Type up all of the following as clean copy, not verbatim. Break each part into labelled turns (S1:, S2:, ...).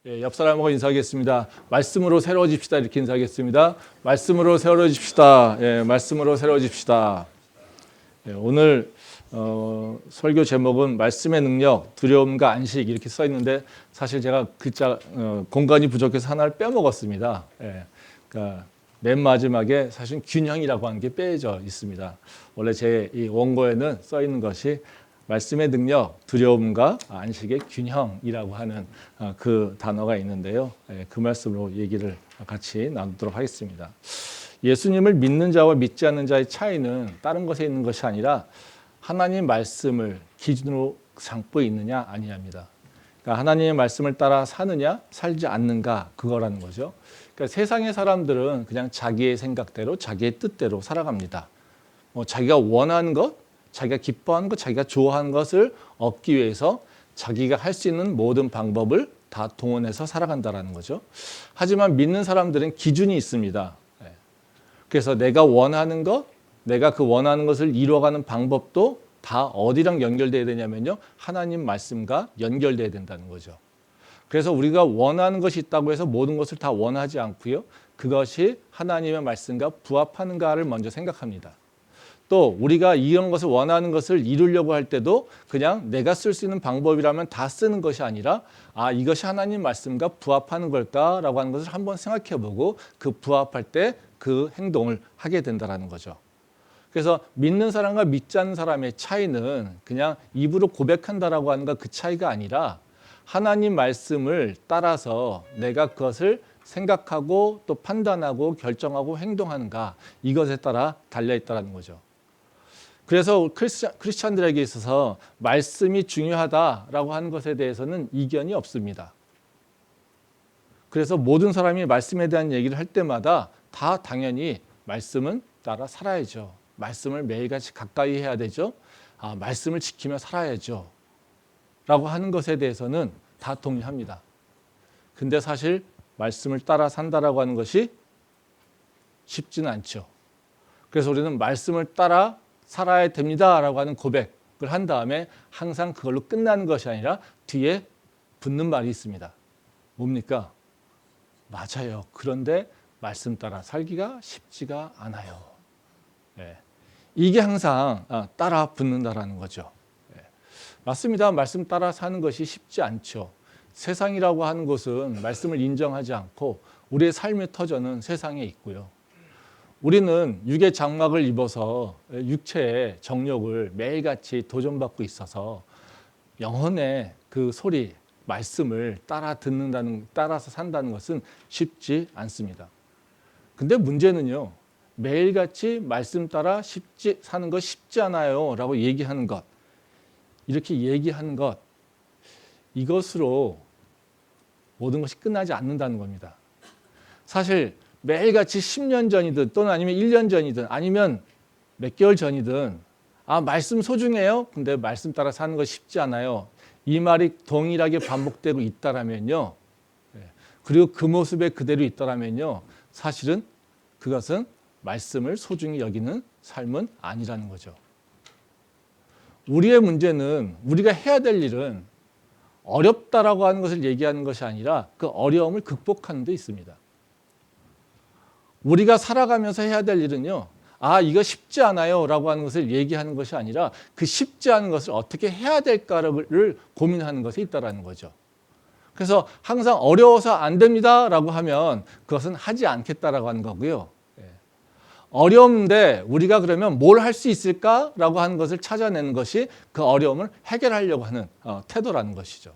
S1: 예, 옆 사람하고 인사하겠습니다. 말씀으로 새로워집시다. 이렇게 인사하겠습니다. 말씀으로 새로워집시다. 예, 말씀으로 새로워집시다. 예, 오늘 설교 제목은 말씀의 능력, 두려움과 안식 이렇게 써 있는데 사실 제가 글자 공간이 부족해서 하나를 빼먹었습니다. 예, 그러니까 맨 마지막에 사실 균형이라고 하는 게 빼져 있습니다. 원래 제 이 원고에는 써 있는 것이 말씀의 능력, 두려움과 안식의 균형이라고 하는 그 단어가 있는데요. 그 말씀으로 얘기를 같이 나누도록 하겠습니다. 예수님을 믿는 자와 믿지 않는 자의 차이는 다른 것에 있는 것이 아니라 하나님 말씀을 기준으로 삼고 있느냐 아니냐입니다. 그러니까 하나님의 말씀을 따라 사느냐 살지 않는가 그거라는 거죠. 그러니까 세상의 사람들은 그냥 자기의 생각대로 자기의 뜻대로 살아갑니다. 자기가 원하는 것, 자기가 기뻐하는 것, 자기가 좋아하는 것을 얻기 위해서 자기가 할 수 있는 모든 방법을 다 동원해서 살아간다는 거죠. 하지만 믿는 사람들은 기준이 있습니다. 그래서 내가 원하는 것, 내가 그 원하는 것을 이루어가는 방법도 다 어디랑 연결돼야 되냐면요. 하나님 말씀과 연결돼야 된다는 거죠. 그래서 우리가 원하는 것이 있다고 해서 모든 것을 다 원하지 않고요. 그것이 하나님의 말씀과 부합하는가를 먼저 생각합니다. 또 우리가 이런 것을 원하는 것을 이루려고 할 때도 그냥 내가 쓸 수 있는 방법이라면 다 쓰는 것이 아니라 이것이 하나님 말씀과 부합하는 걸까라고 하는 것을 한번 생각해 보고 그 부합할 때 그 행동을 하게 된다는 거죠. 그래서 믿는 사람과 믿지 않는 사람의 차이는 그냥 입으로 고백한다라고 하는 것 그 차이가 아니라 하나님 말씀을 따라서 내가 그것을 생각하고 또 판단하고 결정하고 행동하는가 이것에 따라 달려있다는 거죠. 그래서 크리스찬들에게 있어서 말씀이 중요하다라고 하는 것에 대해서는 이견이 없습니다. 그래서 모든 사람이 말씀에 대한 얘기를 할 때마다 다 당연히 말씀은 따라 살아야죠. 말씀을 매일같이 가까이 해야 되죠. 말씀을 지키며 살아야죠. 라고 하는 것에 대해서는 다 동의합니다. 근데 사실 말씀을 따라 산다라고 하는 것이 쉽지는 않죠. 그래서 우리는 말씀을 따라 살아야 됩니다라고 하는 고백을 한 다음에 항상 그걸로 끝나는 것이 아니라 뒤에 붙는 말이 있습니다. 뭡니까? 맞아요. 그런데 말씀 따라 살기가 쉽지가 않아요. 이게 항상 따라 붙는다라는 거죠. 맞습니다. 말씀 따라 사는 것이 쉽지 않죠. 세상이라고 하는 것은 말씀을 인정하지 않고 우리의 삶의 터전은 세상에 있고요. 우리는 육의 장막을 입어서 육체의 정욕을 매일같이 도전받고 있어서 영혼의 그 소리, 말씀을 따라서 산다는 것은 쉽지 않습니다. 근데 문제는요, 매일같이 말씀 따라 사는 것 쉽지 않아요 라고 얘기하는 것, 이렇게 얘기하는 것, 이것으로 모든 것이 끝나지 않는다는 겁니다. 사실 매일같이 10년 전이든 또는 아니면 1년 전이든 아니면 몇 개월 전이든 말씀 소중해요. 근데 말씀 따라 사는 거 쉽지 않아요. 이 말이 동일하게 반복되고 있다라면요. 그리고 그 모습에 그대로 있다라면요. 사실은 그것은 말씀을 소중히 여기는 삶은 아니라는 거죠. 우리의 문제는 우리가 해야 될 일은 어렵다라고 하는 것을 얘기하는 것이 아니라 그 어려움을 극복하는 데 있습니다. 우리가 살아가면서 해야 될 일은요. 이거 쉽지 않아요 라고 하는 것을 얘기하는 것이 아니라 그 쉽지 않은 것을 어떻게 해야 될까를 고민하는 것이 있다는 거죠. 그래서 항상 어려워서 안 됩니다 라고 하면 그것은 하지 않겠다라고 하는 거고요. 어려운데 우리가 그러면 뭘 할 수 있을까라고 하는 것을 찾아내는 것이 그 어려움을 해결하려고 하는 태도라는 것이죠.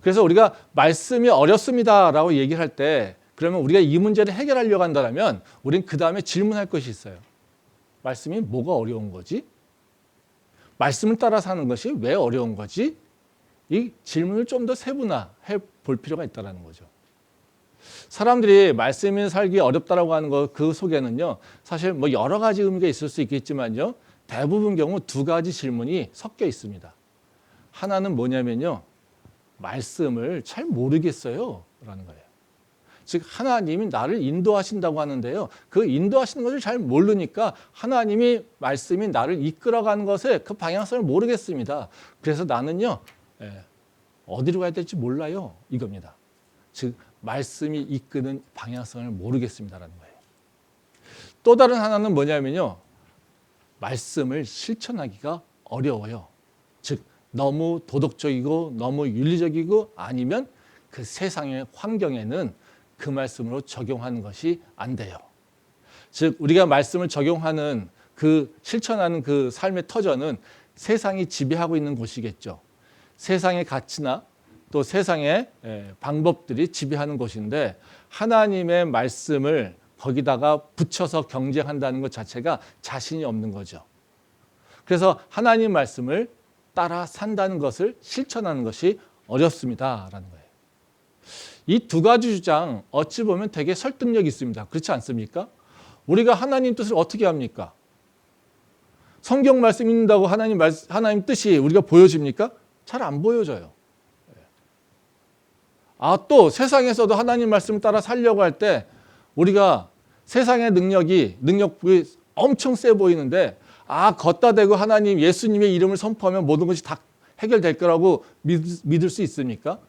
S1: 그래서 우리가 말씀이 어렵습니다라고 얘기를 할 때 그러면 우리가 이 문제를 해결하려고 한다면 우린 그 다음에 질문할 것이 있어요. 말씀이 뭐가 어려운 거지? 말씀을 따라 사는 것이 왜 어려운 거지? 이 질문을 좀 더 세분화해 볼 필요가 있다는 거죠. 사람들이 말씀이 살기 어렵다라고 하는 것 그 속에는요. 사실 여러 가지 의미가 있을 수 있겠지만요. 대부분 경우 두 가지 질문이 섞여 있습니다. 하나는 뭐냐면요. 말씀을 잘 모르겠어요 라는 거예요. 즉 하나님이 나를 인도하신다고 하는데요. 그 인도하시는 것을 잘 모르니까 하나님이 말씀이 나를 이끌어가는 것을 그 방향성을 모르겠습니다. 그래서 나는요. 어디로 가야 될지 몰라요. 이겁니다. 즉 말씀이 이끄는 방향성을 모르겠습니다라는 거예요. 또 다른 하나는 뭐냐면요. 말씀을 실천하기가 어려워요. 즉 너무 도덕적이고 너무 윤리적이고 아니면 그 세상의 환경에는 그 말씀으로 적용하는 것이 안 돼요. 즉 우리가 말씀을 적용하는 그 실천하는 그 삶의 터전은 세상이 지배하고 있는 곳이겠죠. 세상의 가치나 또 세상의 방법들이 지배하는 곳인데 하나님의 말씀을 거기다가 붙여서 경쟁한다는 것 자체가 자신이 없는 거죠. 그래서 하나님 말씀을 따라 산다는 것을 실천하는 것이 어렵습니다라는 거예요. 이 두 가지 주장 어찌 보면 되게 설득력이 있습니다. 그렇지 않습니까? 우리가 하나님 뜻을 어떻게 합니까? 성경 말씀 읽는다고 하나님 뜻이 우리가 보여집니까? 잘 안 보여져요. 또 세상에서도 하나님 말씀을 따라 살려고 할 때 우리가 세상의 능력이 엄청 세 보이는데 걷다 대고 하나님 예수님의 이름을 선포하면 모든 것이 다 해결될 거라고 믿을 수 있습니까?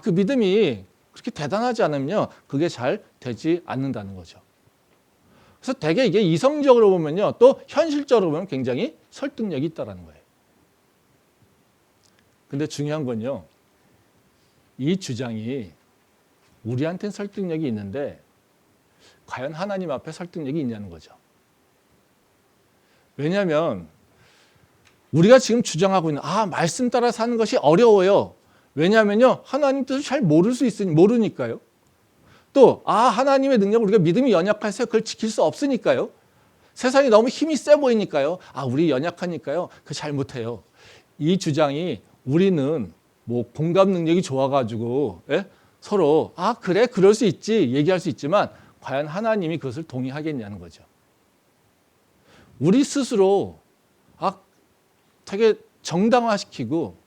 S1: 그 믿음이 그렇게 대단하지 않으면요 그게 잘 되지 않는다는 거죠. 그래서 되게 이게 이성적으로 보면요 또 현실적으로 보면 굉장히 설득력이 있다는 거예요. 근데 중요한 건요 이 주장이 우리한테는 설득력이 있는데 과연 하나님 앞에 설득력이 있냐는 거죠. 왜냐하면 우리가 지금 주장하고 있는 말씀 따라 사는 것이 어려워요. 왜냐하면요 하나님 뜻을 잘 모르니까요. 또 하나님의 능력을 우리가 믿음이 연약해서 그걸 지킬 수 없으니까요. 세상이 너무 힘이 세 보이니까요. 우리 연약하니까요. 그거 잘 못해요. 이 주장이 우리는 공감 능력이 좋아가지고 서로 그래 그럴 수 있지 얘기할 수 있지만 과연 하나님이 그것을 동의하겠냐는 거죠. 우리 스스로 되게 정당화시키고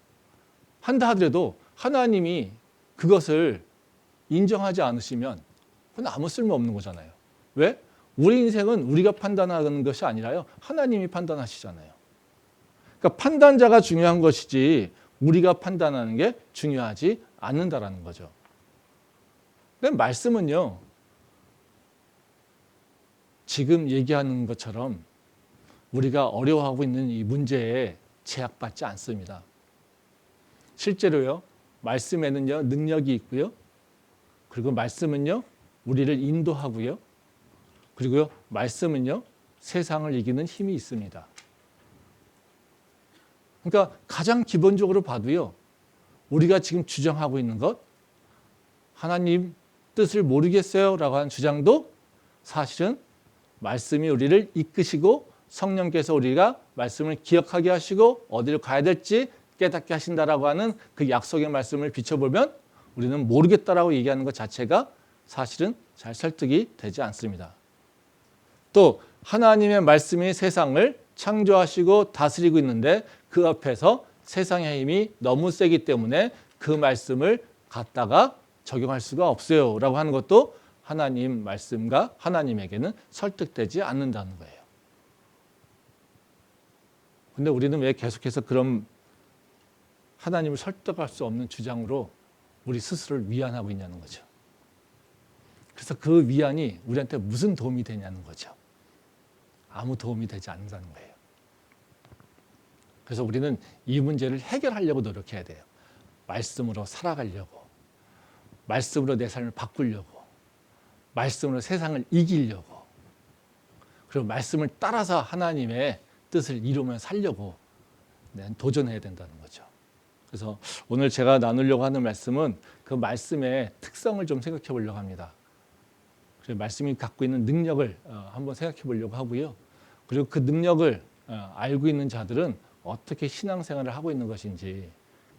S1: 한다 하더라도 하나님이 그것을 인정하지 않으시면 그건 아무 쓸모없는 거잖아요. 왜? 우리 인생은 우리가 판단하는 것이 아니라요. 하나님이 판단하시잖아요. 그러니까 판단자가 중요한 것이지 우리가 판단하는 게 중요하지 않는다라는 거죠. 근데 말씀은요. 지금 얘기하는 것처럼 우리가 어려워하고 있는 이 문제에 제약받지 않습니다. 실제로요. 말씀에는요. 능력이 있고요. 그리고 말씀은요. 우리를 인도하고요. 그리고요. 말씀은요. 세상을 이기는 힘이 있습니다. 그러니까 가장 기본적으로 봐도요. 우리가 지금 주장하고 있는 것 하나님 뜻을 모르겠어요 라고 하는 주장도 사실은 말씀이 우리를 이끄시고 성령께서 우리가 말씀을 기억하게 하시고 어디를 가야 될지 깨닫게 하신다라고 하는 그 약속의 말씀을 비춰보면 우리는 모르겠다라고 얘기하는 것 자체가 사실은 잘 설득이 되지 않습니다. 또 하나님의 말씀이 세상을 창조하시고 다스리고 있는데 그 앞에서 세상의 힘이 너무 세기 때문에 그 말씀을 갖다가 적용할 수가 없어요 라고 하는 것도 하나님 말씀과 하나님에게는 설득되지 않는다는 거예요. 근데 우리는 왜 계속해서 그런 하나님을 설득할 수 없는 주장으로 우리 스스로를 위안하고 있냐는 거죠. 그래서 그 위안이 우리한테 무슨 도움이 되냐는 거죠. 아무 도움이 되지 않는다는 거예요. 그래서 우리는 이 문제를 해결하려고 노력해야 돼요. 말씀으로 살아가려고, 말씀으로 내 삶을 바꾸려고, 말씀으로 세상을 이기려고, 그리고 말씀을 따라서 하나님의 뜻을 이루며 살려고 도전해야 된다는 거죠. 그래서 오늘 제가 나누려고 하는 말씀은 그 말씀의 특성을 좀 생각해 보려고 합니다. 그래서 말씀이 갖고 있는 능력을 한번 생각해 보려고 하고요. 그리고 그 능력을 알고 있는 자들은 어떻게 신앙생활을 하고 있는 것인지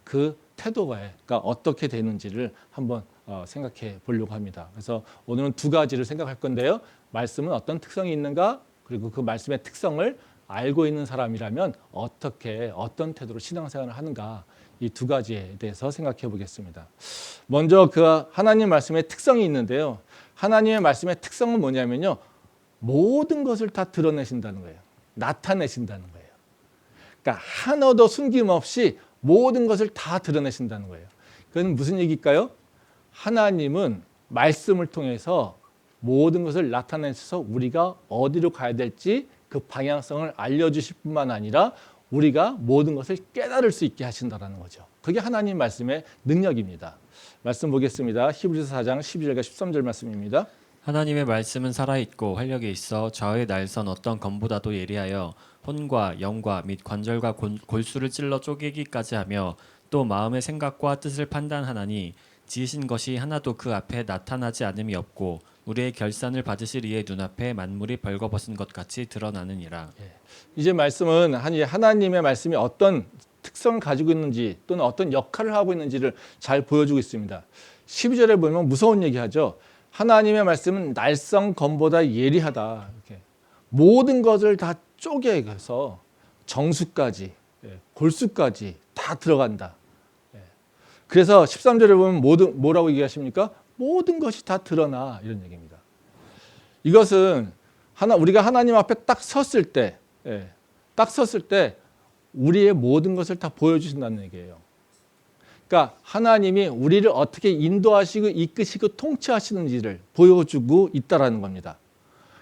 S1: 그 태도가 어떻게 되는지를 한번 생각해 보려고 합니다. 그래서 오늘은 두 가지를 생각할 건데요. 말씀은 어떤 특성이 있는가? 그리고 그 말씀의 특성을 알고 있는 사람이라면 어떤 태도로 신앙생활을 하는가? 이 두 가지에 대해서 생각해 보겠습니다. 먼저 그 하나님 말씀의 특성이 있는데요. 하나님의 말씀의 특성은 뭐냐면요. 모든 것을 다 드러내신다는 거예요. 나타내신다는 거예요. 그러니까 하나도 숨김없이 모든 것을 다 드러내신다는 거예요. 그건 무슨 얘기일까요? 하나님은 말씀을 통해서 모든 것을 나타내셔서 우리가 어디로 가야 될지 그 방향성을 알려주실 뿐만 아니라 우리가 모든 것을 깨달을 수 있게 하신다는 거죠. 그게 하나님 말씀의 능력입니다. 말씀 보겠습니다. 히브리서 4장 12절과 13절 말씀입니다.
S2: 하나님의 말씀은 살아있고 활력이 있어 좌우의 날선 어떤 검보다도 예리하여 혼과 영과 및 관절과 골수를 찔러 쪼개기까지 하며 또 마음의 생각과 뜻을 판단하나니 지으신 것이 하나도 그 앞에 나타나지 않음이 없고 우리의 결산을 받으실 이의 눈앞에 만물이 벌거벗은 것 같이 드러나느니라.
S1: 이제 말씀은 하나님의 말씀이 어떤 특성을 가지고 있는지 또는 어떤 역할을 하고 있는지를 잘 보여주고 있습니다. 12절에 보면 무서운 얘기하죠. 하나님의 말씀은 날성 검보다 예리하다. 이렇게 모든 것을 다 쪼개서 정수까지 골수까지 다 들어간다. 그래서 13절에 보면 뭐라고 얘기하십니까? 모든 것이 다 드러나 이런 얘기입니다. 이것은 우리가 하나님 앞에 딱 섰을 때 우리의 모든 것을 다 보여주신다는 얘기예요. 그러니까 하나님이 우리를 어떻게 인도하시고 이끄시고 통치하시는지를 보여주고 있다라는 겁니다.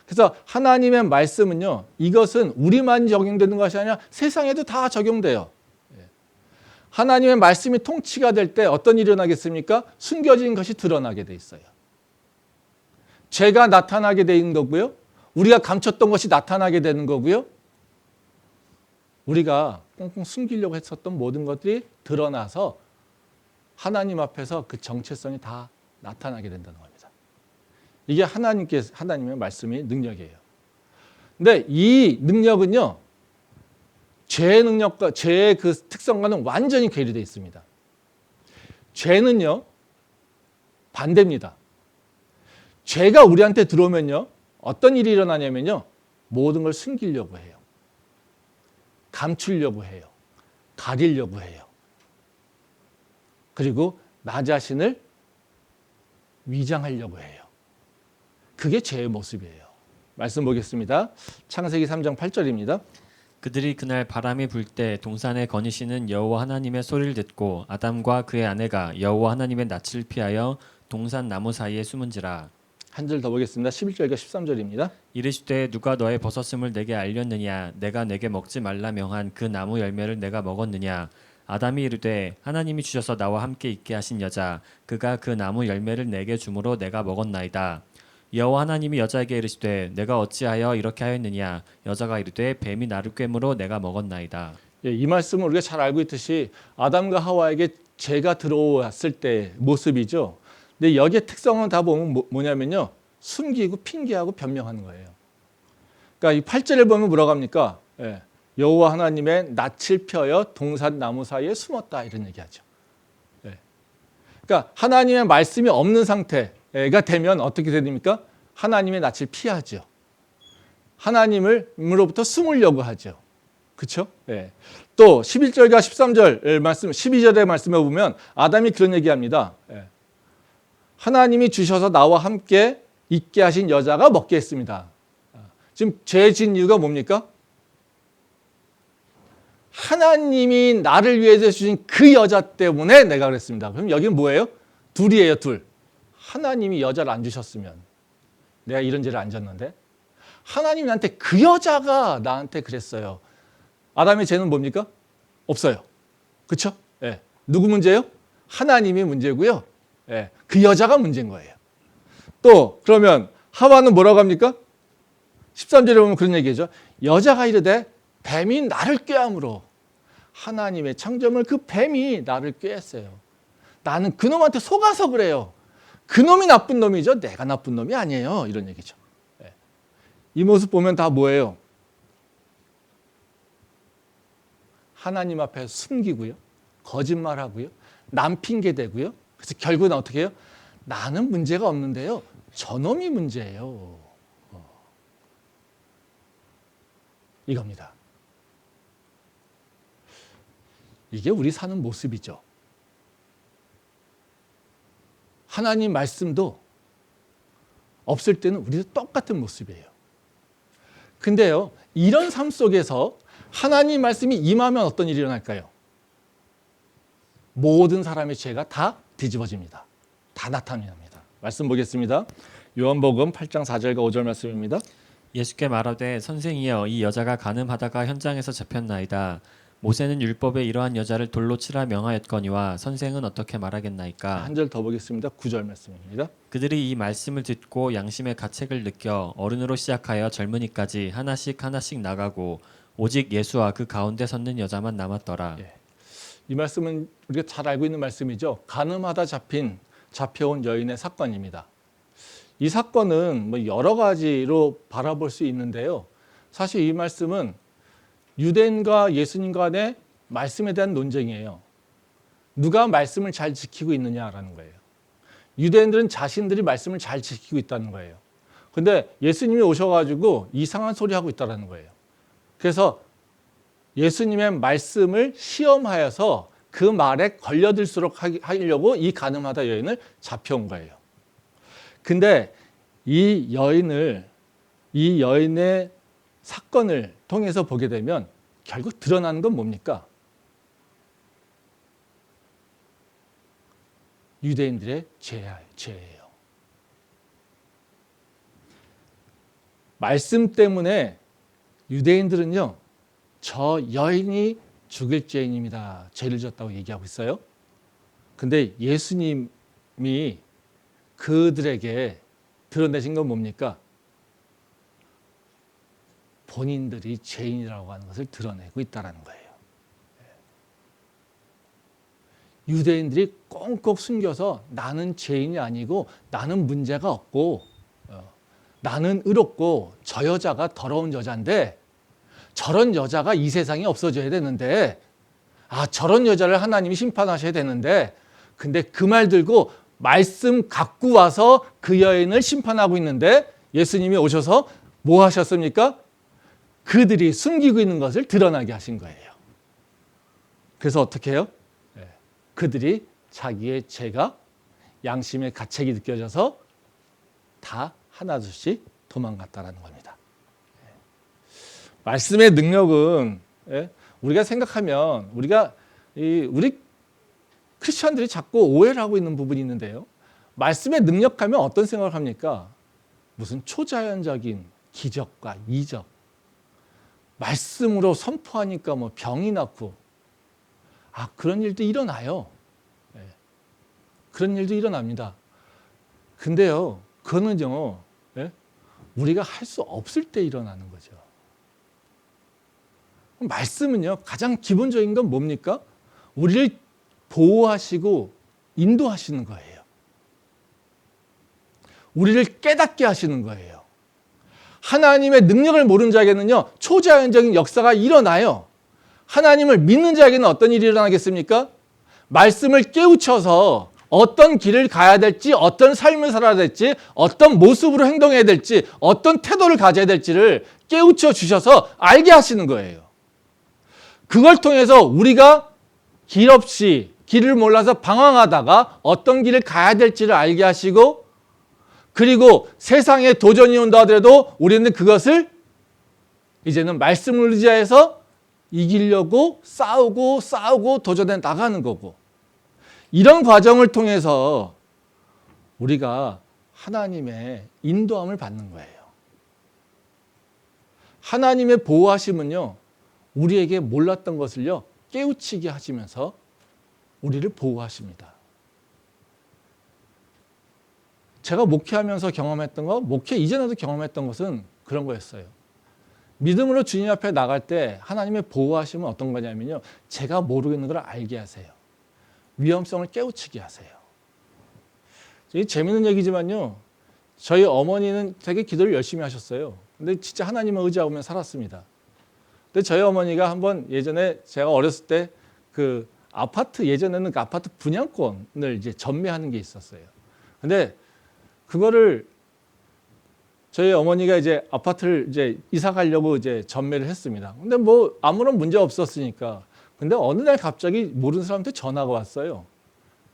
S1: 그래서 하나님의 말씀은요, 이것은 우리만 적용되는 것이 아니라 세상에도 다 적용돼요. 하나님의 말씀이 통치가 될 때 어떤 일이 일어나겠습니까? 숨겨진 것이 드러나게 돼 있어요. 죄가 나타나게 되는 거고요. 우리가 감췄던 것이 나타나게 되는 거고요. 우리가 꽁꽁 숨기려고 했었던 모든 것들이 드러나서 하나님 앞에서 그 정체성이 다 나타나게 된다는 겁니다. 이게 하나님의 말씀의 능력이에요. 근데 이 능력은요, 죄의 능력과 죄의 그 특성과는 완전히 괴리되어 있습니다. 죄는요, 반대입니다. 죄가 우리한테 들어오면요, 어떤 일이 일어나냐면요, 모든 걸 숨기려고 해요. 감추려고 해요. 가리려고 해요. 그리고 나 자신을 위장하려고 해요. 그게 죄의 모습이에요. 말씀 보겠습니다. 창세기 3장 8절입니다.
S2: 그들이 그날 바람이 불 때 동산에 거니시는 여호와 하나님의 소리를 듣고 아담과 그의 아내가 여호와 하나님의 낯을 피하여 동산 나무 사이에 숨은지라.
S1: 한 절 더 보겠습니다. 11절과 13절입니다.
S2: 이르시되 누가 너의 벗었음을 내게 알렸느냐? 내가 내게 먹지 말라 명한 그 나무 열매를 내가 먹었느냐? 아담이 이르되 하나님이 주셔서 나와 함께 있게 하신 여자 그가 그 나무 열매를 내게 주므로 내가 먹었나이다. 여호와 하나님이 여자에게 이르시되 내가 어찌하여 이렇게 하였느냐? 여자가 이르되 뱀이 나를 꿰므로 내가 먹었나이다.
S1: 이 말씀은 우리가 잘 알고 있듯이 아담과 하와에게 죄가 들어왔을 때 모습이죠. 근데 여기에 특성은 다 보면 뭐냐면요, 숨기고 핑계하고 변명하는 거예요. 그러니까 이 8절에 보면 뭐라고 합니까? 여호와 하나님의 낯을 펴여 동산 나무 사이에 숨었다 이런 얘기하죠. 그러니까 하나님의 말씀이 없는 상태가 되면 어떻게 됩니까? 하나님의 낯을 피하죠. 하나님으로부터 숨으려고 하죠. 그렇죠? 또 11절과 13절 말씀, 12절의 말씀에 보면 아담이 그런 얘기합니다. 하나님이 주셔서 나와 함께 있게 하신 여자가 먹게 했습니다. 지금 죄 지은 이유가 뭡니까? 하나님이 나를 위해서 주신 그 여자 때문에 내가 그랬습니다. 그럼 여기는 뭐예요? 둘이에요, 둘. 하나님이 여자를 안 주셨으면 내가 이런 죄를 안 졌는데 하나님이 나한테 그 여자가 나한테 그랬어요. 아담의 죄는 뭡니까? 없어요. 그렇죠? 누구 문제예요? 하나님의 문제고요. 그 여자가 문제인 거예요. 또 그러면 하와는 뭐라고 합니까? 13절에 보면 그런 얘기죠. 여자가 이르되 뱀이 나를 꾀함으로 하나님의 창조물 그 뱀이 나를 꾀했어요. 나는 그놈한테 속아서 그래요. 그놈이 나쁜 놈이죠. 내가 나쁜 놈이 아니에요. 이런 얘기죠. 이 모습 보면 다 뭐예요? 하나님 앞에 숨기고요. 거짓말하고요. 남 핑계대고요. 그래서 결국은 어떻게 해요? 나는 문제가 없는데요. 저놈이 문제예요. 이겁니다. 이게 우리 사는 모습이죠. 하나님 말씀도 없을 때는 우리도 똑같은 모습이에요. 근데요, 이런 삶 속에서 하나님 말씀이 임하면 어떤 일이 일어날까요? 모든 사람의 죄가 다 뒤집어집니다. 다 나타납니다. 말씀 보겠습니다. 요한복음 8장 4절과 5절 말씀입니다.
S2: 예수께 말하되 선생이여 이 여자가 간음하다가 현장에서 잡혔나이다. 모세는 율법에 이러한 여자를 돌로 치라 명하였거니와 선생은 어떻게 말하겠나이까.
S1: 한 절 더 보겠습니다. 9절 말씀입니다.
S2: 그들이 이 말씀을 듣고 양심의 가책을 느껴 어른으로 시작하여 젊은이까지 하나씩 나가고 오직 예수와 그 가운데 섰는 여자만 남았더라.
S1: 예. 이 말씀은 우리가 잘 알고 있는 말씀이죠. 간음하다 잡혀온 여인의 사건입니다. 이 사건은 뭐 여러 가지로 바라볼 수 있는데요. 사실 이 말씀은 유대인과 예수님 간의 말씀에 대한 논쟁이에요. 누가 말씀을 잘 지키고 있느냐라는 거예요. 유대인들은 자신들이 말씀을 잘 지키고 있다는 거예요. 근데 예수님이 오셔가지고 이상한 소리 하고 있다는 거예요. 그래서 예수님의 말씀을 시험하여서 그 말에 걸려들수록 하려고 이 간음하다 여인을 잡혀온 거예요. 근데 이 여인의 사건을 통해서 보게 되면 결국 드러나는 건 뭡니까? 유대인들의 죄예요. 말씀 때문에 유대인들은요, 저 여인이 죽을 죄인입니다. 죄를 졌다고 얘기하고 있어요. 근데 예수님이 그들에게 드러내신 건 뭡니까? 본인들이 죄인이라고 하는 것을 드러내고 있다는 거예요. 유대인들이 꽁꽁 숨겨서 나는 죄인이 아니고 나는 문제가 없고 나는 의롭고 저 여자가 더러운 여자인데 저런 여자가 이 세상에 없어져야 되는데 저런 여자를 하나님이 심판하셔야 되는데 근데 그 말 들고 말씀 갖고 와서 그 여인을 심판하고 있는데 예수님이 오셔서 뭐 하셨습니까? 그들이 숨기고 있는 것을 드러나게 하신 거예요. 그래서 어떻게 해요? 그들이 자기의 죄가 양심의 가책이 느껴져서 다 하나둘씩 도망갔다는 겁니다. 말씀의 능력은 우리가 생각하면 우리 크리스천들이 자꾸 오해를 하고 있는 부분이 있는데요. 말씀의 능력하면 어떤 생각을 합니까? 무슨 초자연적인 기적과 이적. 말씀으로 선포하니까 뭐 병이 낫고 그런 일도 일어나요. 그런 일도 일어납니다. 근데요, 그거는요, 우리가 할 수 없을 때 일어나는 거죠. 말씀은요, 가장 기본적인 건 뭡니까? 우리를 보호하시고 인도하시는 거예요. 우리를 깨닫게 하시는 거예요. 하나님의 능력을 모르는 자에게는요, 초자연적인 역사가 일어나요. 하나님을 믿는 자에게는 어떤 일이 일어나겠습니까? 말씀을 깨우쳐서 어떤 길을 가야 될지, 어떤 삶을 살아야 될지, 어떤 모습으로 행동해야 될지, 어떤 태도를 가져야 될지를 깨우쳐 주셔서 알게 하시는 거예요. 그걸 통해서 우리가 길 없이 길을 몰라서 방황하다가 어떤 길을 가야 될지를 알게 하시고 그리고 세상에 도전이 온다 하더라도 우리는 그것을 이제는 말씀을 의지해서 이기려고 싸우고 도전해 나가는 거고 이런 과정을 통해서 우리가 하나님의 인도함을 받는 거예요. 하나님의 보호하심은요, 우리에게 몰랐던 것을요, 깨우치게 하시면서 우리를 보호하십니다. 제가 목회하면서 경험했던 거, 목회 이전에도 경험했던 것은 그런 거였어요. 믿음으로 주님 앞에 나갈 때 하나님의 보호하심은 어떤 거냐면요, 제가 모르겠는 걸 알게 하세요. 위험성을 깨우치게 하세요. 재밌는 얘기지만요, 저희 어머니는 되게 기도를 열심히 하셨어요. 근데 진짜 하나님을 의지하며 살았습니다. 근데 저희 어머니가 한번 예전에 제가 어렸을 때 그 예전에는 그 아파트 분양권을 이제 전매하는 게 있었어요. 근데 그거를 저희 어머니가 이제 아파트를 이제 이사 가려고 이제 전매를 했습니다. 근데 뭐 아무런 문제 없었으니까. 근데 어느 날 갑자기 모르는 사람한테 전화가 왔어요.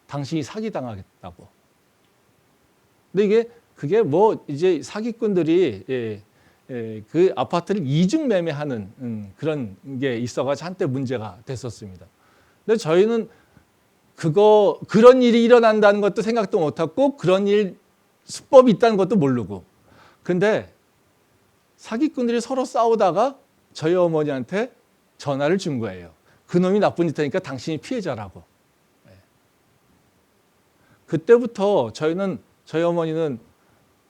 S1: 당신이 사기당하겠다고. 근데 그게 뭐 이제 사기꾼들이 그 아파트를 이중 매매하는 그런 게 있어가지고 한때 문제가 됐었습니다. 근데 저희는 그런 일이 일어난다는 것도 생각도 못하고 그런 일 수법이 있다는 것도 모르고. 근데 사기꾼들이 서로 싸우다가 저희 어머니한테 전화를 준 거예요. 그놈이 나쁜 짓 하니까 당신이 피해자라고. 그때부터 저희 어머니는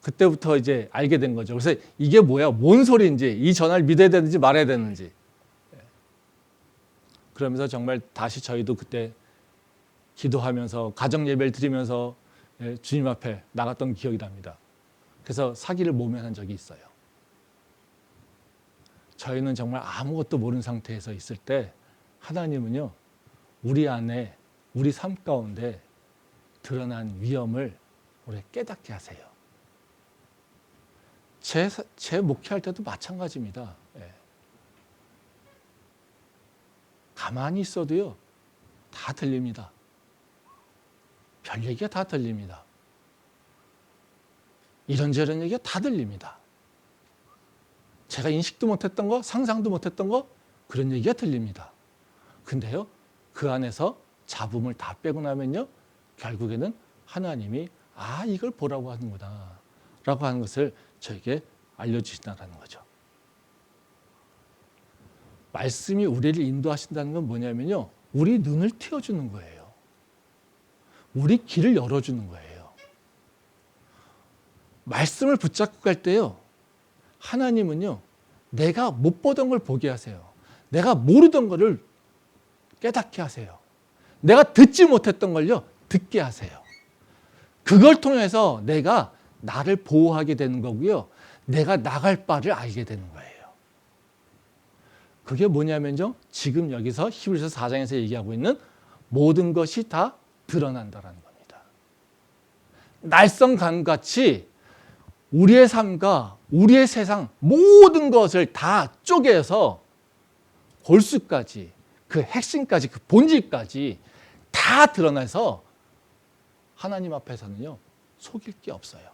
S1: 그때부터 이제 알게 된 거죠. 그래서 이게 뭐야, 뭔 소리인지, 이 전화를 믿어야 되는지 말아야 되는지. 그러면서 정말 다시 저희도 그때 기도하면서 가정 예배를 드리면서 주님 앞에 나갔던 기억이 납니다. 그래서 사기를 모면한 적이 있어요. 저희는 정말 아무것도 모르는 상태에서 있을 때 하나님은요, 우리 안에, 우리 삶 가운데 드러난 위험을 우리 깨닫게 하세요. 제 목회할 때도 마찬가지입니다. 가만히 있어도요, 다 들립니다. 별 얘기가 다 들립니다. 이런저런 얘기가 다 들립니다. 제가 인식도 못했던 거, 상상도 못했던 거, 그런 얘기가 들립니다. 근데요, 그 안에서 잡음을 다 빼고 나면요, 결국에는 하나님이 이걸 보라고 하는구나 라고 하는 것을 저에게 알려주신다는 거죠. 말씀이 우리를 인도하신다는 건 뭐냐면요, 우리 눈을 틔워주는 거예요. 우리 길을 열어주는 거예요. 말씀을 붙잡고 갈 때요, 하나님은요, 내가 못 보던 걸 보게 하세요. 내가 모르던 거를 깨닫게 하세요. 내가 듣지 못했던 걸요, 듣게 하세요. 그걸 통해서 내가 나를 보호하게 되는 거고요, 내가 나갈 바를 알게 되는 거예요. 그게 뭐냐면요, 지금 여기서 히브리서 4장에서 얘기하고 있는 모든 것이 다 드러난다라는 겁니다. 날성감같이 우리의 삶과 우리의 세상 모든 것을 다 쪼개서 골수까지, 그 핵심까지, 그 본질까지 다 드러나서 하나님 앞에서는요, 속일 게 없어요.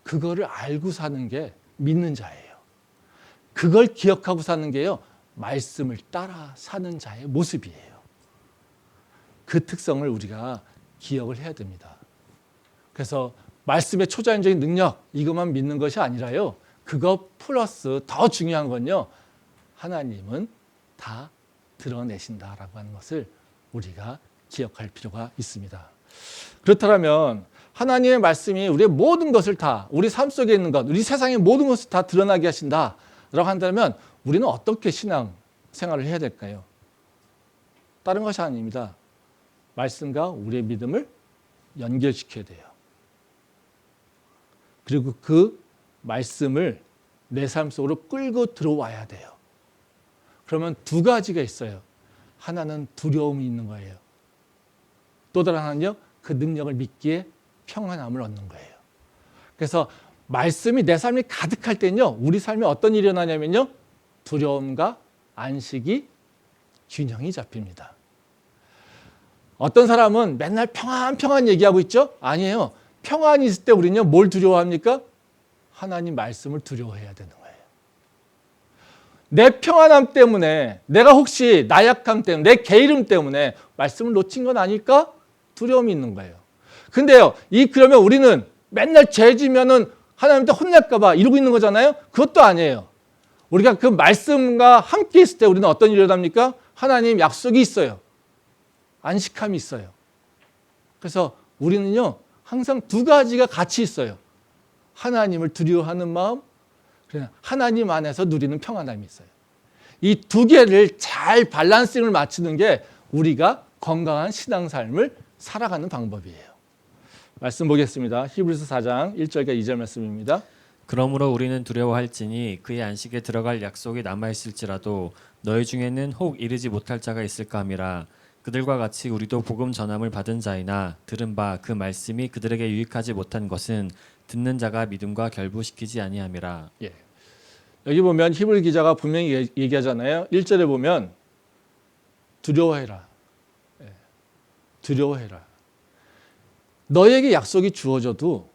S1: 그거를 알고 사는 게 믿는 자예요. 그걸 기억하고 사는 게요, 말씀을 따라 사는 자의 모습이에요. 그 특성을 우리가 기억을 해야 됩니다. 그래서 말씀의 초자연적인 능력, 이것만 믿는 것이 아니라요, 그거 플러스 더 중요한 건요, 하나님은 다 드러내신다라고 하는 것을 우리가 기억할 필요가 있습니다. 그렇다면 하나님의 말씀이 우리의 모든 것을 다, 우리 삶 속에 있는 것, 우리 세상의 모든 것을 다 드러나게 하신다라고 한다면 우리는 어떻게 신앙 생활을 해야 될까요? 다른 것이 아닙니다. 말씀과 우리의 믿음을 연결시켜야 돼요. 그리고 그 말씀을 내 삶 속으로 끌고 들어와야 돼요. 그러면 두 가지가 있어요. 하나는 두려움이 있는 거예요. 또 다른 하나는요, 그 능력을 믿기에 평안함을 얻는 거예요. 그래서 말씀이 내 삶이 가득할 때는요, 우리 삶에 어떤 일이 일어나냐면요, 두려움과 안식이 균형이 잡힙니다. 어떤 사람은 맨날 평안 얘기하고 있죠? 아니에요. 평안이 있을 때 우리는요, 뭘 두려워합니까? 하나님 말씀을 두려워해야 되는 거예요. 내 평안함 때문에, 내가 혹시 나약함 때문에, 내 게으름 때문에 말씀을 놓친 건 아닐까? 두려움이 있는 거예요. 근데요, 그러면 우리는 맨날 죄 지면은 하나님한테 혼날까봐 이러고 있는 거잖아요? 그것도 아니에요. 우리가 그 말씀과 함께 있을 때 우리는 어떤 일이 일어납니까? 하나님 약속이 있어요. 안식함이 있어요. 그래서 우리는요, 항상 두 가지가 같이 있어요. 하나님을 두려워하는 마음, 하나님 안에서 누리는 평안함이 있어요. 이 두 개를 잘 밸런싱을 맞추는 게 우리가 건강한 신앙삶을 살아가는 방법이에요. 말씀 보겠습니다. 히브리서 4장 1절과 2절 말씀입니다.
S2: 그러므로 우리는 두려워할지니 그의 안식에 들어갈 약속이 남아있을지라도 너희 중에는 혹 이르지 못할 자가 있을까 함이라. 그들과 같이 우리도 복음 전함을 받은 자이나 들은 바 그 말씀이 그들에게 유익하지 못한 것은 듣는 자가 믿음과 결부시키지 아니함이라.
S1: 예. 여기 보면 히브리 기자가 분명히 얘기하잖아요. 1절에 보면 두려워해라. 예. 두려워해라. 너에게 약속이 주어져도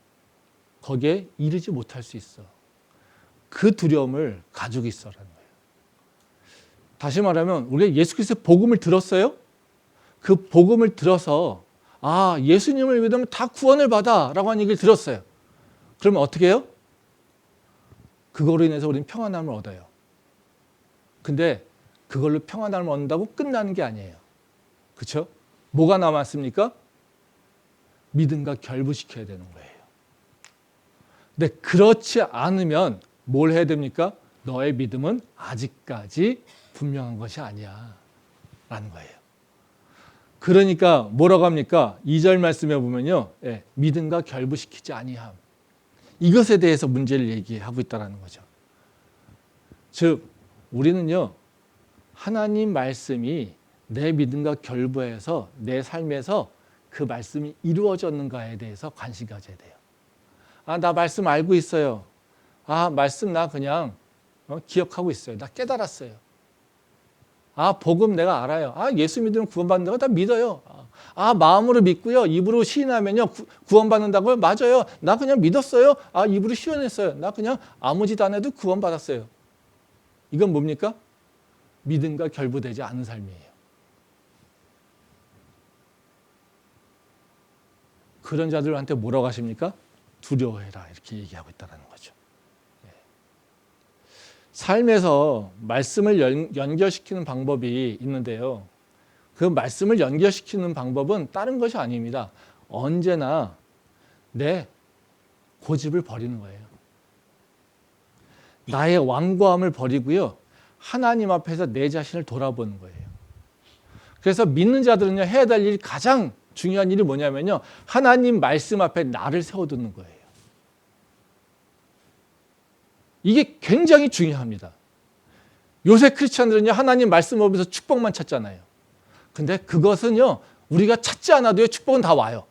S1: 거기에 이르지 못할 수 있어. 그 두려움을 가지고 있어라는 거예요. 다시 말하면 우리가 예수 그리스도의 복음을 들었어요? 그 복음을 들어서 아, 예수님을 믿으면 다 구원을 받아 라고 하는 얘기를 들었어요. 그러면 어떻게 해요? 그거로 인해서 우리는 평안함을 얻어요. 근데 그걸로 평안함을 얻는다고 끝나는 게 아니에요. 그렇죠? 뭐가 남았습니까? 믿음과 결부시켜야 되는 거예요. 근데 그렇지 않으면 뭘 해야 됩니까? 너의 믿음은 아직까지 분명한 것이 아니야 라는 거예요. 그러니까 뭐라고 합니까? 2절 말씀에 보면요. 믿음과 결부시키지 아니함. 이것에 대해서 문제를 얘기하고 있다는 거죠. 즉 우리는요. 하나님 말씀이 내 믿음과 결부해서 내 삶에서 그 말씀이 이루어졌는가에 대해서 관심 가져야 돼요. 아, 나 말씀 알고 있어요. 아, 말씀 나 그냥 기억하고 있어요. 나 깨달았어요. 아, 복음 내가 알아요. 아, 예수 믿으면 구원받는다고 나 믿어요. 아, 마음으로 믿고요. 입으로 시인하면요. 구원받는다고요? 맞아요. 나 그냥 믿었어요. 아, 입으로 시인했어요. 나 그냥 아무 짓 안 해도 구원받았어요. 이건 뭡니까? 믿음과 결부되지 않은 삶이에요. 그런 자들한테 뭐라고 하십니까? 두려워해라 이렇게 얘기하고 있다는 거죠. 삶에서 말씀을 연결시키는 방법이 있는데요. 그 말씀을 연결시키는 방법은 다른 것이 아닙니다. 언제나 내 고집을 버리는 거예요. 나의 완고함을 버리고요. 하나님 앞에서 내 자신을 돌아보는 거예요. 그래서 믿는 자들은요, 해야 될 일이 가장 중요한 일이 뭐냐면요. 하나님 말씀 앞에 나를 세워두는 거예요. 이게 굉장히 중요합니다. 요새 크리스찬들은요, 하나님 말씀 앞에서 축복만 찾잖아요. 근데 그것은요, 우리가 찾지 않아도요, 축복은 다 와요.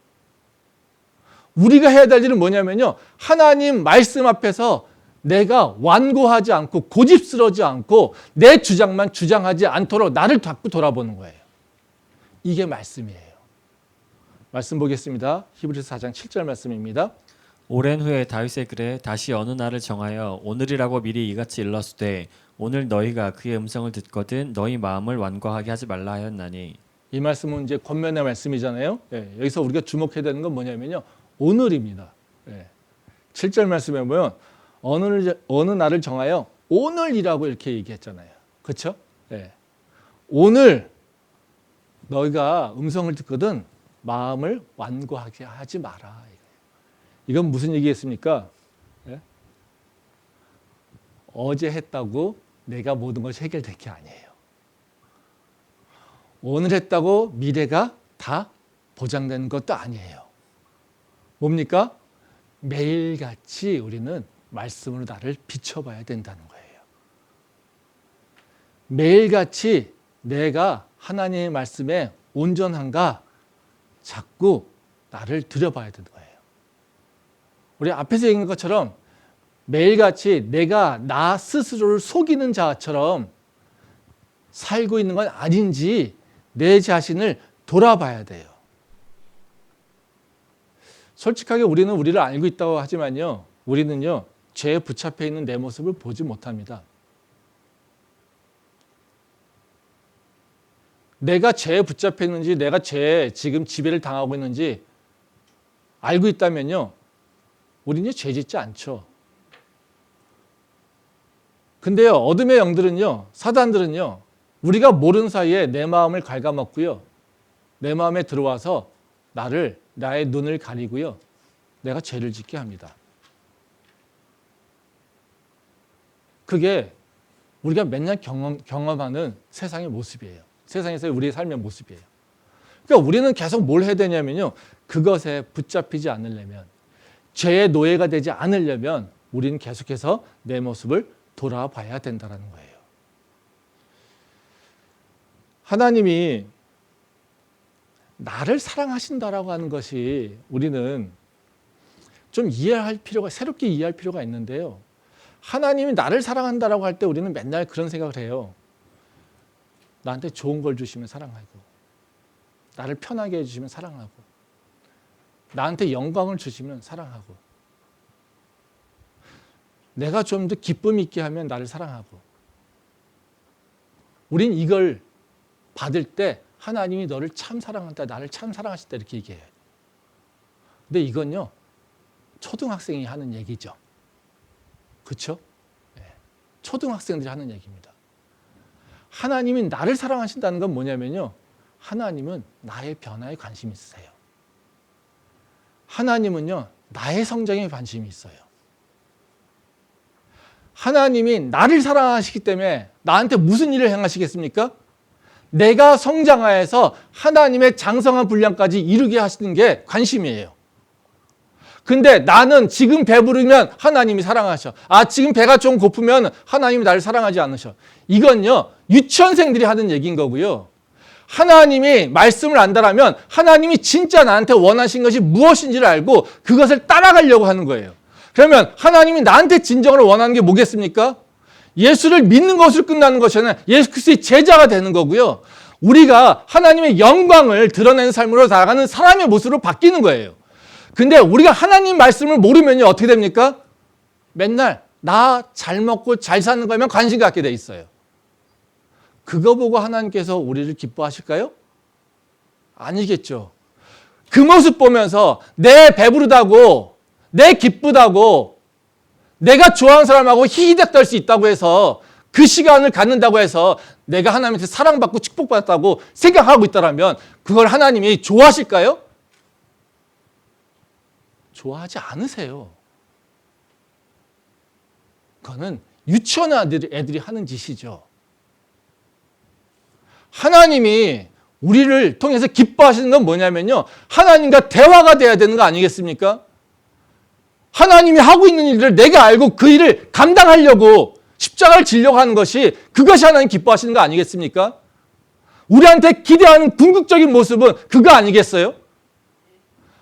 S1: 우리가 해야 될 일은 뭐냐면요, 하나님 말씀 앞에서 내가 완고하지 않고 고집스러지 않고 내 주장만 주장하지 않도록 나를 자꾸 돌아보는 거예요. 이게 말씀이에요. 말씀 보겠습니다. 히브리서 4장 7절 말씀입니다.
S2: 오랜 후에 다윗의 글에 다시 어느 날을 정하여 오늘이라고 미리 이같이 일렀으되 오늘 너희가 그의 음성을 듣거든 너희 마음을 완고하게 하지 말라 하였나니. 이
S1: 말씀은 이제 권면의 말씀이잖아요. 여기서 우리가 주목해야 되는 건 뭐냐면요. 오늘입니다. 7절 말씀에 보면 어느 날을 정하여 오늘이라고 이렇게 얘기했잖아요. 그렇죠? 오늘 너희가 음성을 듣거든 마음을 완고하게 하지 마라. 이건 무슨 얘기겠습니까? 어제 했다고 내가 모든 것이 해결될 게 아니에요. 오늘 했다고 미래가 다 보장되는 것도 아니에요. 뭡니까? 매일같이 우리는 말씀으로 나를 비춰봐야 된다는 거예요. 매일같이 내가 하나님의 말씀에 온전한가 자꾸 나를 들여봐야 되는 거예요. 우리 앞에서 얘기한 것처럼 매일같이 내가 나 스스로를 속이는 자처럼 살고 있는 건 아닌지 내 자신을 돌아봐야 돼요. 솔직하게 우리는 우리를 알고 있다고 하지만요. 우리는요. 죄에 붙잡혀 있는 내 모습을 보지 못합니다. 내가 죄에 붙잡혀 있는지 내가 죄에 지금 지배를 당하고 있는지 알고 있다면요. 우리는 죄 짓지 않죠. 근데요. 어둠의 영들은요. 사단들은요. 우리가 모르는 사이에 내 마음을 갉아먹고요. 내 마음에 들어와서 나의 눈을 가리고요. 내가 죄를 짓게 합니다. 그게 우리가 맨날 경험하는 세상의 모습이에요. 세상에서의 우리의 삶의 모습이에요. 그러니까 우리는 계속 뭘 해야 되냐면요. 그것에 붙잡히지 않으려면, 죄의 노예가 되지 않으려면 우리는 계속해서 내 모습을 돌아봐야 된다는 거예요. 하나님이 나를 사랑하신다라고 하는 것이 우리는 좀 새롭게 이해할 필요가 있는데요. 하나님이 나를 사랑한다라고 할 때 우리는 맨날 그런 생각을 해요. 나한테 좋은 걸 주시면 사랑하고, 나를 편하게 해주시면 사랑하고, 나한테 영광을 주시면 사랑하고, 내가 좀 더 기쁨 있게 하면 나를 사랑하고. 우린 이걸 받을 때 하나님이 너를 참 사랑한다, 나를 참 사랑하신다 이렇게 얘기해요. 근데 이건요, 초등학생이 하는 얘기죠. 그렇죠? 초등학생들이 하는 얘기입니다. 하나님이 나를 사랑하신다는 건 뭐냐면요, 하나님은 나의 변화에 관심이 있으세요. 하나님은요, 나의 성장에 관심이 있어요. 하나님이 나를 사랑하시기 때문에 나한테 무슨 일을 행하시겠습니까? 내가 성장하여서 하나님의 장성한 분량까지 이루게 하시는 게 관심이에요. 근데 나는 지금 배부르면 하나님이 사랑하셔. 지금 배가 좀 고프면 하나님이 나를 사랑하지 않으셔. 이건요, 유치원생들이 하는 얘기인 거고요. 하나님이 말씀을 안다라면 하나님이 진짜 나한테 원하신 것이 무엇인지를 알고 그것을 따라가려고 하는 거예요. 그러면 하나님이 나한테 진정으로 원하는 게 뭐겠습니까? 예수를 믿는 것으로 끝나는 것이 아니라 예수 그리스도의 제자가 되는 거고요. 우리가 하나님의 영광을 드러내는 삶으로 나아가는 사람의 모습으로 바뀌는 거예요. 근데 우리가 하나님 말씀을 모르면요, 어떻게 됩니까? 맨날 나 잘 먹고 잘 사는 거에만 관심 갖게 돼 있어요. 그거 보고 하나님께서 우리를 기뻐하실까요? 아니겠죠. 그 모습 보면서 내 배부르다고, 내 기쁘다고, 내가 좋아하는 사람하고 히히닥 떨 수 있다고 해서 그 시간을 갖는다고 해서 내가 하나님한테 사랑받고 축복받았다고 생각하고 있다면 그걸 하나님이 좋아하실까요? 좋아하지 않으세요. 그거는 유치원 애들이 하는 짓이죠. 하나님이 우리를 통해서 기뻐하시는 건 뭐냐면요, 하나님과 대화가 돼야 되는 거 아니겠습니까? 하나님이 하고 있는 일을 내가 알고 그 일을 감당하려고 십자가를 지려고 하는 것이, 그것이 하나님 기뻐하시는 거 아니겠습니까? 우리한테 기대하는 궁극적인 모습은 그거 아니겠어요?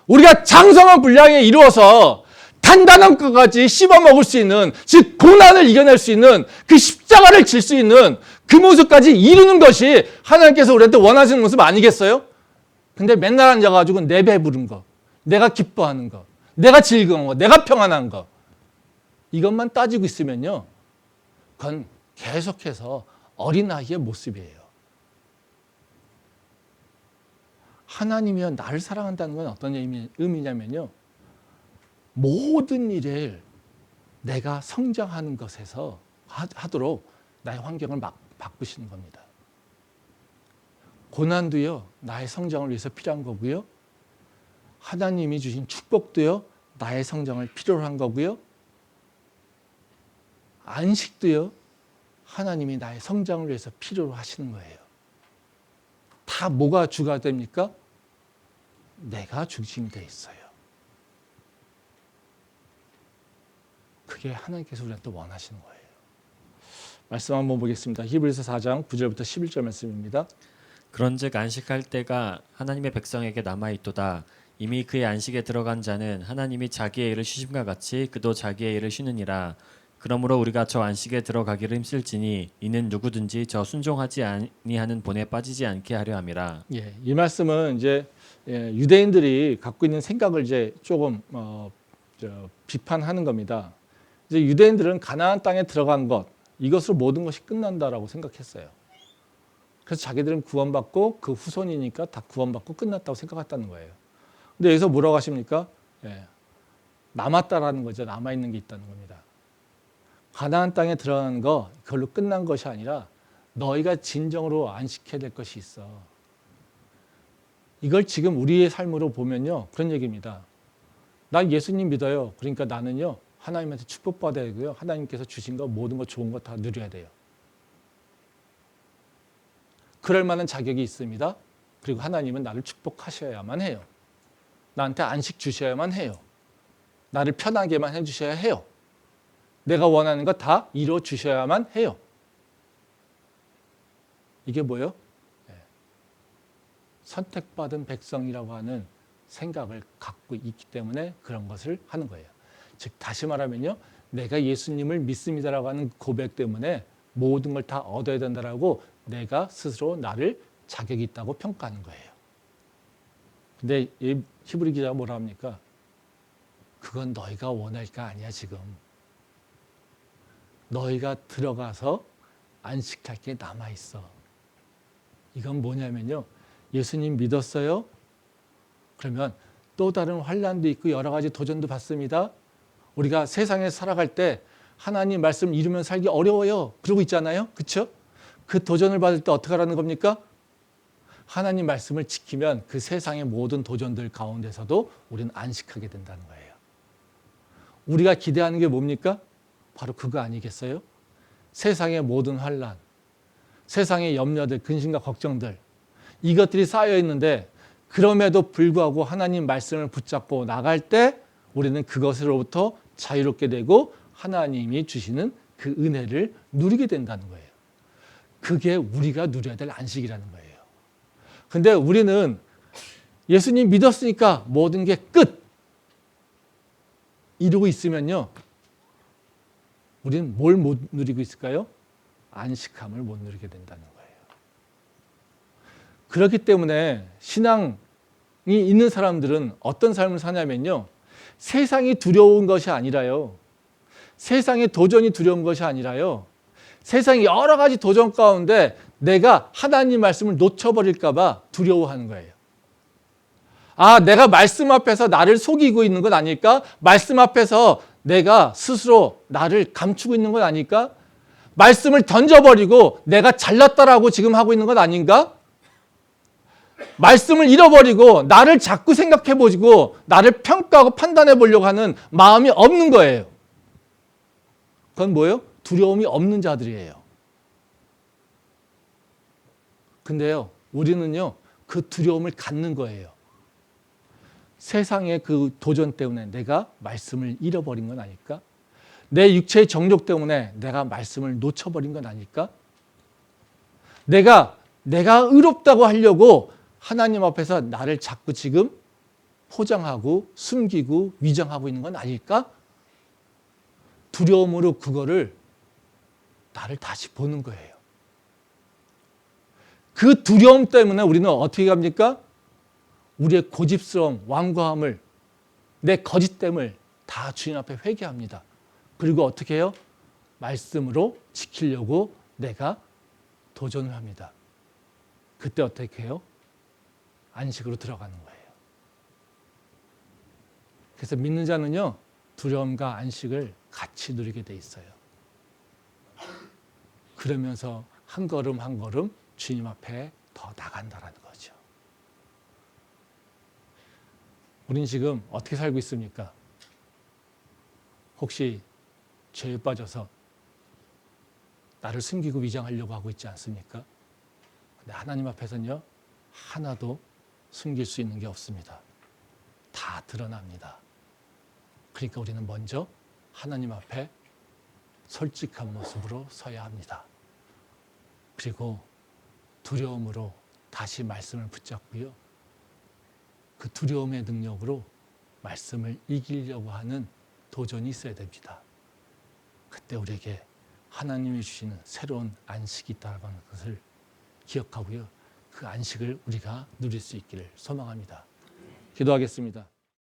S1: 우리가 장성한 분량에 이루어서 단단한 것까지 씹어먹을 수 있는, 즉 고난을 이겨낼 수 있는, 그 십자가를 질 수 있는 그 모습까지 이루는 것이 하나님께서 우리한테 원하시는 모습 아니겠어요? 근데 맨날 앉아가지고 내 배부른 거, 내가 기뻐하는 거, 내가 즐거운 거, 내가 평안한 거, 이것만 따지고 있으면요, 그건 계속해서 어린아이의 모습이에요. 하나님이요, 나를 사랑한다는 건 어떤 의미냐면요, 모든 일을 내가 성장하는 것에서 하도록 나의 환경을 바꾸시는 겁니다. 고난도요, 나의 성장을 위해서 필요한 거고요. 하나님이 주신 축복도요, 나의 성장을 필요로 한 거고요. 안식도요, 하나님이 나의 성장을 위해서 필요로 하시는 거예요. 다 뭐가 주가 됩니까? 내가 중심이 돼 있어요. 그게 하나님께서 우리한테 원하시는 거예요. 말씀 한번 보겠습니다. 히브리서 4장 9절부터 11절 말씀입니다.
S2: 그런즉 안식할 때가 하나님의 백성에게 남아있도다. 이미 그의 안식에 들어간 자는 하나님이 자기의 일을 쉬심과 같이 그도 자기의 일을 쉬느니라. 그러므로 우리가 저 안식에 들어가기를 힘쓸지니 이는 누구든지 저 순종하지 아니하는 본에 빠지지 않게 하려 함이라.
S1: 예, 이 말씀은 이제 유대인들이 갖고 있는 생각을 이제 조금 비판하는 겁니다. 이제 유대인들은 가나안 땅에 들어간 것, 이것으로 모든 것이 끝난다라고 생각했어요. 그래서 자기들은 구원받고 그 후손이니까 다 구원받고 끝났다고 생각했다는 거예요. 근데 여기서 뭐라고 하십니까? 남았다라는 거죠. 남아있는 게 있다는 겁니다. 가나안 땅에 들어가는 거, 그걸로 끝난 것이 아니라 너희가 진정으로 안식해야 될 것이 있어. 이걸 지금 우리의 삶으로 보면요, 그런 얘기입니다. 나 예수님 믿어요. 그러니까 나는요, 하나님한테 축복받아야 되고요. 하나님께서 주신 거, 모든 거 좋은 거 다 누려야 돼요. 그럴 만한 자격이 있습니다. 그리고 하나님은 나를 축복하셔야만 해요. 나한테 안식 주셔야만 해요. 나를 편하게만 해주셔야 해요. 내가 원하는 거 다 이루어 주셔야만 해요. 이게 뭐예요? 선택받은 백성이라고 하는 생각을 갖고 있기 때문에 그런 것을 하는 거예요. 즉 다시 말하면요, 내가 예수님을 믿습니다라고 하는 고백 때문에 모든 걸 다 얻어야 된다라고 내가 스스로 나를 자격이 있다고 평가하는 거예요. 근데 이 히브리 기자가 뭐라 합니까? 그건 너희가 원할 게 아니야. 지금 너희가 들어가서 안식할 게 남아있어. 이건 뭐냐면요, 예수님 믿었어요? 그러면 또 다른 환난도 있고 여러 가지 도전도 받습니다. 우리가 세상에 살아갈 때 하나님 말씀 잃으면 살기 어려워요. 그러고 있잖아요. 그렇죠? 그 도전을 받을 때 어떻게 하라는 겁니까? 하나님 말씀을 지키면 그 세상의 모든 도전들 가운데서도 우리는 안식하게 된다는 거예요. 우리가 기대하는 게 뭡니까? 바로 그거 아니겠어요? 세상의 모든 환난, 세상의 염려들, 근심과 걱정들, 이것들이 쌓여 있는데 그럼에도 불구하고 하나님 말씀을 붙잡고 나갈 때 우리는 그것으로부터 자유롭게 되고 하나님이 주시는 그 은혜를 누리게 된다는 거예요. 그게 우리가 누려야 될 안식이라는 거예요. 근데 우리는 예수님 믿었으니까 모든 게 끝! 이러고 있으면요. 우리는 뭘 못 누리고 있을까요? 안식함을 못 누리게 된다는 거예요. 그렇기 때문에 신앙이 있는 사람들은 어떤 삶을 사냐면요. 세상이 두려운 것이 아니라요. 세상의 도전이 두려운 것이 아니라요. 세상의 여러 가지 도전 가운데 내가 하나님 말씀을 놓쳐버릴까 봐 두려워하는 거예요. 아, 내가 말씀 앞에서 나를 속이고 있는 건 아닐까? 말씀 앞에서 내가 스스로 나를 감추고 있는 건 아닐까? 말씀을 던져버리고 내가 잘났다라고 지금 하고 있는 건 아닌가? 말씀을 잃어버리고 나를 자꾸 생각해보고 나를 평가하고 판단해 보려고 하는 마음이 없는 거예요. 그건 뭐예요? 두려움이 없는 자들이에요. 근데요, 우리는요, 그 두려움을 갖는 거예요. 세상의 그 도전 때문에 내가 말씀을 잃어버린 건 아닐까? 내 육체의 정욕 때문에 내가 말씀을 놓쳐버린 건 아닐까? 내가 의롭다고 하려고 하나님 앞에서 나를 자꾸 지금 포장하고 숨기고 위장하고 있는 건 아닐까? 두려움으로 그거를 나를 다시 보는 거예요. 그 두려움 때문에 우리는 어떻게 합니까? 우리의 고집스러움, 완고함을, 내 거짓됨을 다 주님 앞에 회개합니다. 그리고 어떻게 해요? 말씀으로 지키려고 내가 도전을 합니다. 그때 어떻게 해요? 안식으로 들어가는 거예요. 그래서 믿는 자는요, 두려움과 안식을 같이 누리게 돼 있어요. 그러면서 한 걸음 한 걸음 주님 앞에 더 나간다라는 거죠. 우린 지금 어떻게 살고 있습니까? 혹시 죄에 빠져서 나를 숨기고 위장하려고 하고 있지 않습니까? 근데 하나님 앞에서는요, 하나도 숨길 수 있는 게 없습니다. 다 드러납니다. 그러니까 우리는 먼저 하나님 앞에 솔직한 모습으로 서야 합니다. 그리고 두려움으로 다시 말씀을 붙잡고요. 그 두려움의 능력으로 말씀을 이기려고 하는 도전이 있어야 됩니다. 그때 우리에게 하나님이 주시는 새로운 안식이 있다는 것을 기억하고요. 그 안식을 우리가 누릴 수 있기를 소망합니다. 기도하겠습니다.